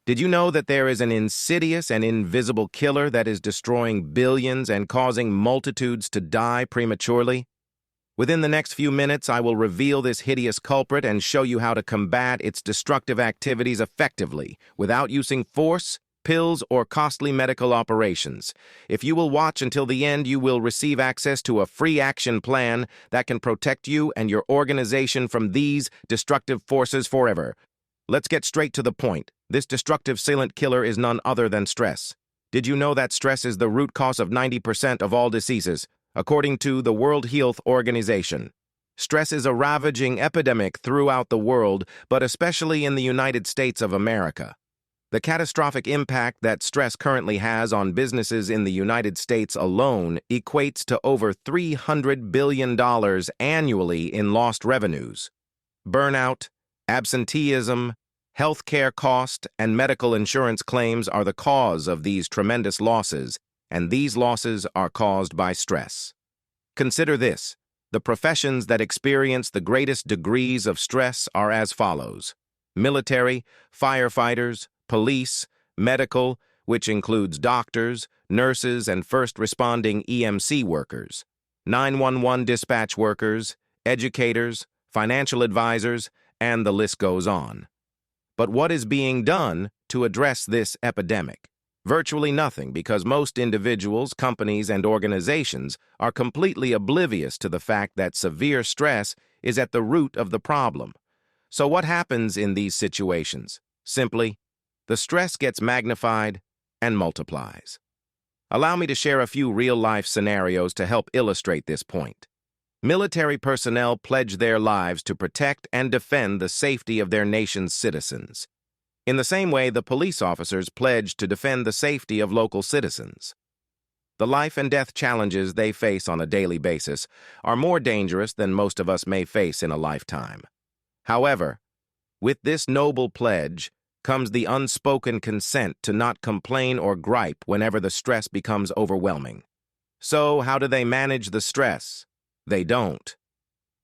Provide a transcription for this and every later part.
Did you know that there is an insidious and invisible killer that is destroying billions and causing multitudes to die prematurely? Within the next few minutes, I will reveal this hideous culprit and show you how to combat its destructive activities effectively without using force, pills, or costly medical operations. If you will watch until the end, you will receive access to a free action plan that can protect you and your organization from these destructive forces forever. Let's get straight to the point. This destructive silent killer is none other than stress. Did you know that stress is the root cause of 90% of all diseases, according to the World Health Organization? Stress is a ravaging epidemic throughout the world, but especially in the United States of America. The catastrophic impact that stress currently has on businesses in the United States alone equates to over $300 billion annually in lost revenues. Burnout, absenteeism, healthcare cost, and medical insurance claims are the cause of these tremendous losses, and these losses are caused by stress. Consider this. The professions that experience the greatest degrees of stress are as follows: military, firefighters, police, medical, which includes doctors, nurses, and first responding EMC workers, 911 dispatch workers, educators, financial advisors, and the list goes on. But what is being done to address this epidemic? Virtually nothing, because most individuals, companies, and organizations are completely oblivious to the fact that severe stress is at the root of the problem. So what happens in these situations? Simply, the stress gets magnified and multiplies. Allow me to share a few real-life scenarios to help illustrate this point. Military personnel pledge their lives to protect and defend the safety of their nation's citizens. In the same way, the police officers pledge to defend the safety of local citizens. The life and death challenges they face on a daily basis are more dangerous than most of us may face in a lifetime. However, with this noble pledge comes the unspoken consent to not complain or gripe whenever the stress becomes overwhelming. So, how do they manage the stress? They don't.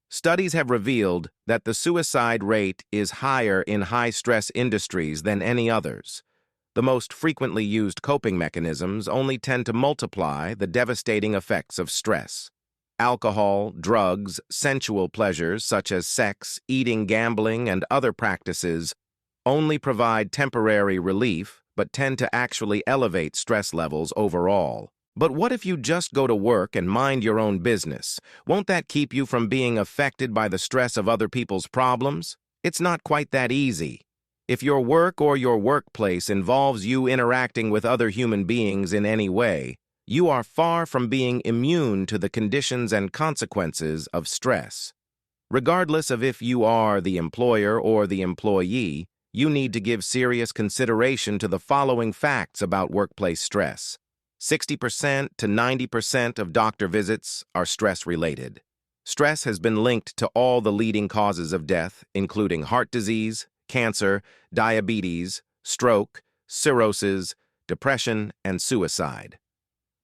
Studies have revealed that the suicide rate is higher in high-stress industries than any others. The most frequently used coping mechanisms only tend to multiply the devastating effects of stress. Alcohol, drugs, sensual pleasures such as sex, eating, gambling, and other practices only provide temporary relief but tend to actually elevate stress levels overall. But what if you just go to work and mind your own business? Won't that keep you from being affected by the stress of other people's problems? It's not quite that easy. If your work or your workplace involves you interacting with other human beings in any way, you are far from being immune to the conditions and consequences of stress. Regardless of if you are the employer or the employee, you need to give serious consideration to the following facts about workplace stress. 60% to 90% of doctor visits are stress-related. Stress has been linked to all the leading causes of death, including heart disease, cancer, diabetes, stroke, cirrhosis, depression, and suicide.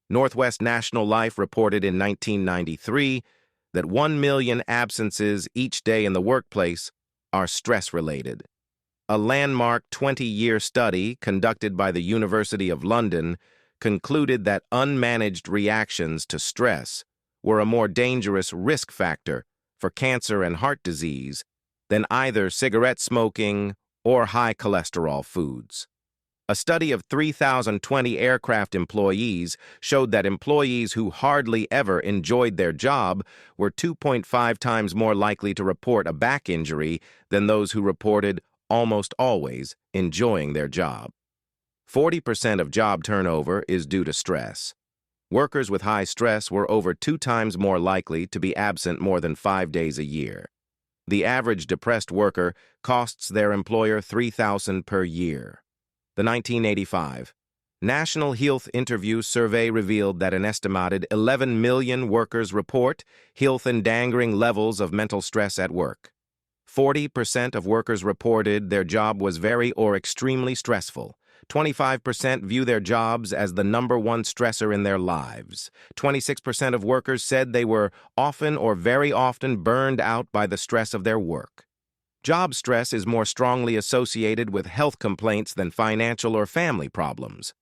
Northwest National Life reported in 1993 that 1 million absences each day in the workplace are stress-related. A landmark 20-year study conducted by the University of London concluded that unmanaged reactions to stress were a more dangerous risk factor for cancer and heart disease than either cigarette smoking or high cholesterol foods. A study of 3,020 aircraft employees showed that employees who hardly ever enjoyed their job were 2.5 times more likely to report a back injury than those who reported almost always enjoying their job. 40% of job turnover is due to stress. Workers with high stress were over 2 times more likely to be absent more than 5 days a year. The average depressed worker costs their employer $3,000 per year. The 1985 National Health Interview Survey revealed that an estimated 11 million workers report health-endangering levels of mental stress at work. 40% of workers reported their job was very or extremely stressful. 25% view their jobs as the #1 stressor in their lives. 26% of workers said they were often or very often burned out by the stress of their work. Job stress is more strongly associated with health complaints than financial or family problems.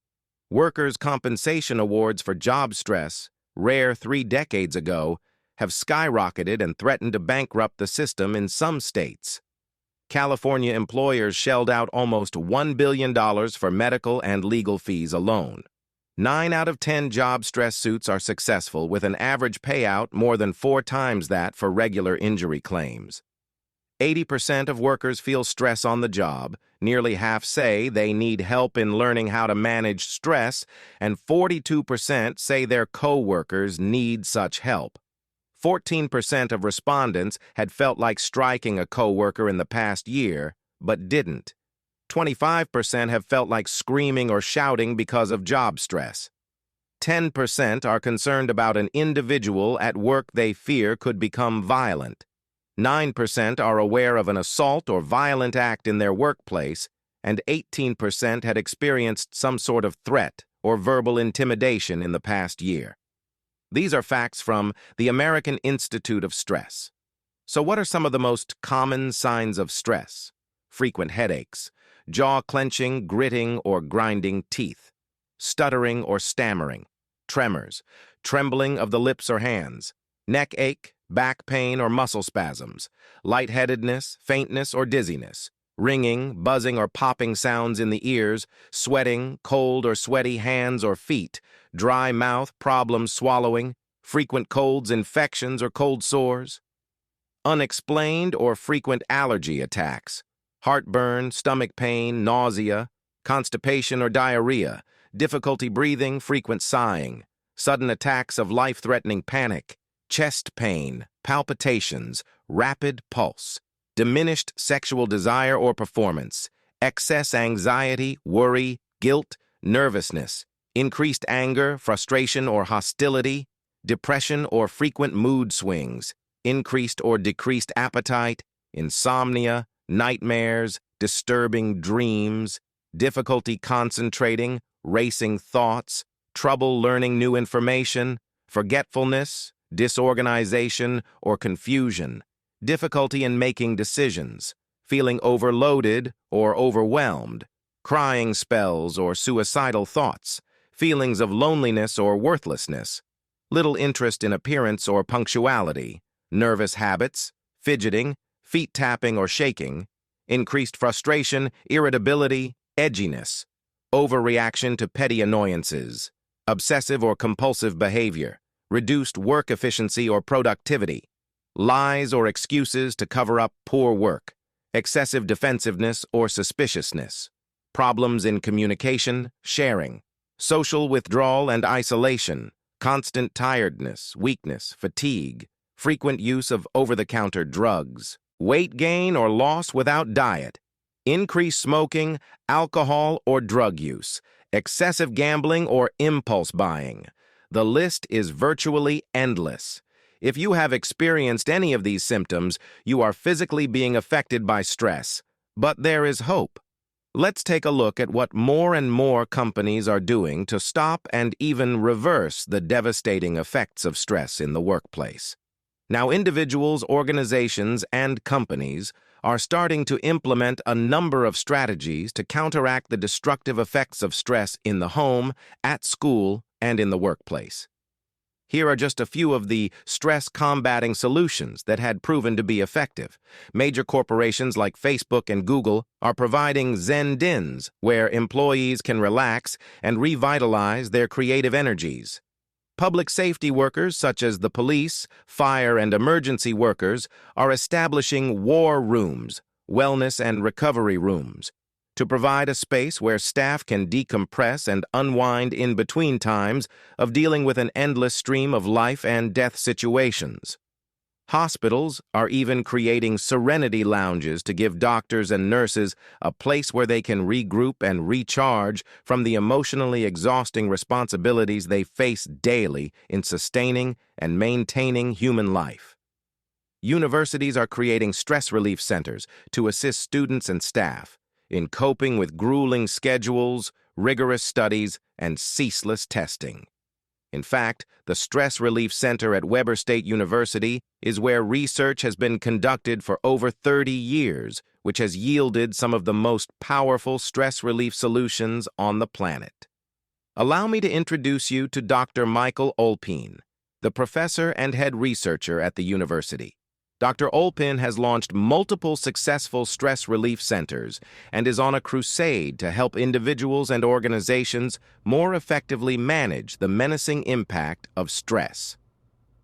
Workers' compensation awards for job stress, rare 3 decades ago, have skyrocketed and threatened to bankrupt the system in some states. California employers shelled out almost $1 billion for medical and legal fees alone. 9 out of 10 job stress suits are successful, with an average payout more than 4 times that for regular injury claims. 80% of workers feel stress on the job, nearly half say they need help in learning how to manage stress, and 42% say their co-workers need such help. 14% of respondents had felt like striking a co-worker in the past year, but didn't. 25% have felt like screaming or shouting because of job stress. 10% are concerned about an individual at work they fear could become violent. 9% are aware of an assault or violent act in their workplace, and 18% had experienced some sort of threat or verbal intimidation in the past year. These are facts from the American Institute of Stress. So what are some of the most common signs of stress? Frequent headaches, jaw clenching, gritting, or grinding teeth, stuttering or stammering, tremors, trembling of the lips or hands, neck ache, back pain or muscle spasms, lightheadedness, faintness or dizziness, ringing, buzzing or popping sounds in the ears, sweating, cold or sweaty hands or feet, dry mouth, problems swallowing, frequent colds, infections, or cold sores, unexplained or frequent allergy attacks, heartburn, stomach pain, nausea, constipation or diarrhea, difficulty breathing, frequent sighing, sudden attacks of life-threatening panic, chest pain, palpitations, rapid pulse, diminished sexual desire or performance, excess anxiety, worry, guilt, nervousness, increased anger, frustration or hostility, depression or frequent mood swings, increased or decreased appetite, insomnia, nightmares, disturbing dreams, difficulty concentrating, racing thoughts, trouble learning new information, forgetfulness, disorganization or confusion, difficulty in making decisions, feeling overloaded or overwhelmed, crying spells or suicidal thoughts, feelings of loneliness or worthlessness, little interest in appearance or punctuality, nervous habits, fidgeting, feet tapping or shaking, increased frustration, irritability, edginess, overreaction to petty annoyances, obsessive or compulsive behavior, reduced work efficiency or productivity, lies or excuses to cover up poor work, excessive defensiveness or suspiciousness, problems in communication, sharing, social withdrawal and isolation, constant tiredness, weakness, fatigue, frequent use of over-the-counter drugs, weight gain or loss without diet, increased smoking, alcohol or drug use, excessive gambling or impulse buying. The list is virtually endless. If you have experienced any of these symptoms, you are physically being affected by stress. But there is hope. Let's take a look at what more and more companies are doing to stop and even reverse the devastating effects of stress in the workplace. Now, individuals, organizations, and companies are starting to implement a number of strategies to counteract the destructive effects of stress in the home, at school, and in the workplace. Here are just a few of the stress-combating solutions that had proven to be effective. Major corporations like Facebook and Google are providing Zen Dins, where employees can relax and revitalize their creative energies. Public safety workers, such as the police, fire, and emergency workers, are establishing war rooms, wellness and recovery rooms, to provide a space where staff can decompress and unwind in between times of dealing with an endless stream of life and death situations. Hospitals are even creating serenity lounges to give doctors and nurses a place where they can regroup and recharge from the emotionally exhausting responsibilities they face daily in sustaining and maintaining human life. Universities are creating stress relief centers to assist students and staff in coping with grueling schedules, rigorous studies, and ceaseless testing. In fact, the Stress Relief Center at Weber State University is where research has been conducted for over 30 years, which has yielded some of the most powerful stress relief solutions on the planet. Allow me to introduce you to Dr. Michael Olpin, the professor and head researcher at the university. Dr. Olpin has launched multiple successful stress relief centers and is on a crusade to help individuals and organizations more effectively manage the menacing impact of stress.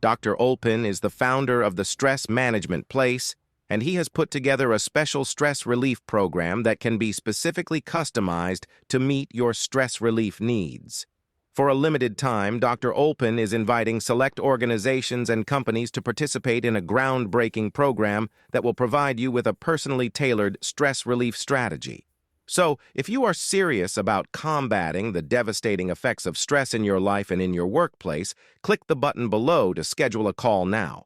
Dr. Olpin is the founder of the Stress Management Place, and he has put together a special stress relief program that can be specifically customized to meet your stress relief needs. For a limited time, Dr. Olpin is inviting select organizations and companies to participate in a groundbreaking program that will provide you with a personally tailored stress relief strategy. So, if you are serious about combating the devastating effects of stress in your life and in your workplace, click the button below to schedule a call now.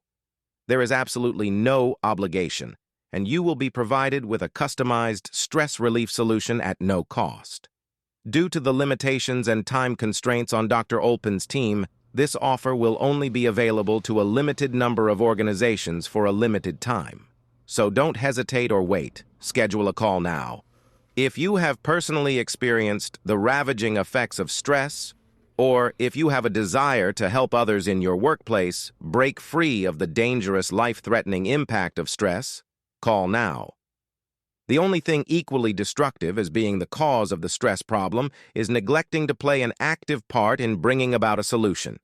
There is absolutely no obligation, and you will be provided with a customized stress relief solution at no cost. Due to the limitations and time constraints on Dr. Olpin's team, this offer will only be available to a limited number of organizations for a limited time. So don't hesitate or wait. Schedule a call now. If you have personally experienced the ravaging effects of stress, or if you have a desire to help others in your workplace break free of the dangerous, life-threatening impact of stress, call now. The only thing equally destructive as being the cause of the stress problem is neglecting to play an active part in bringing about a solution.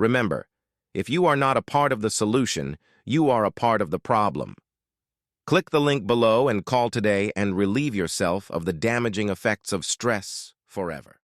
Remember, if you are not a part of the solution, you are a part of the problem. Click the link below and call today and relieve yourself of the damaging effects of stress forever.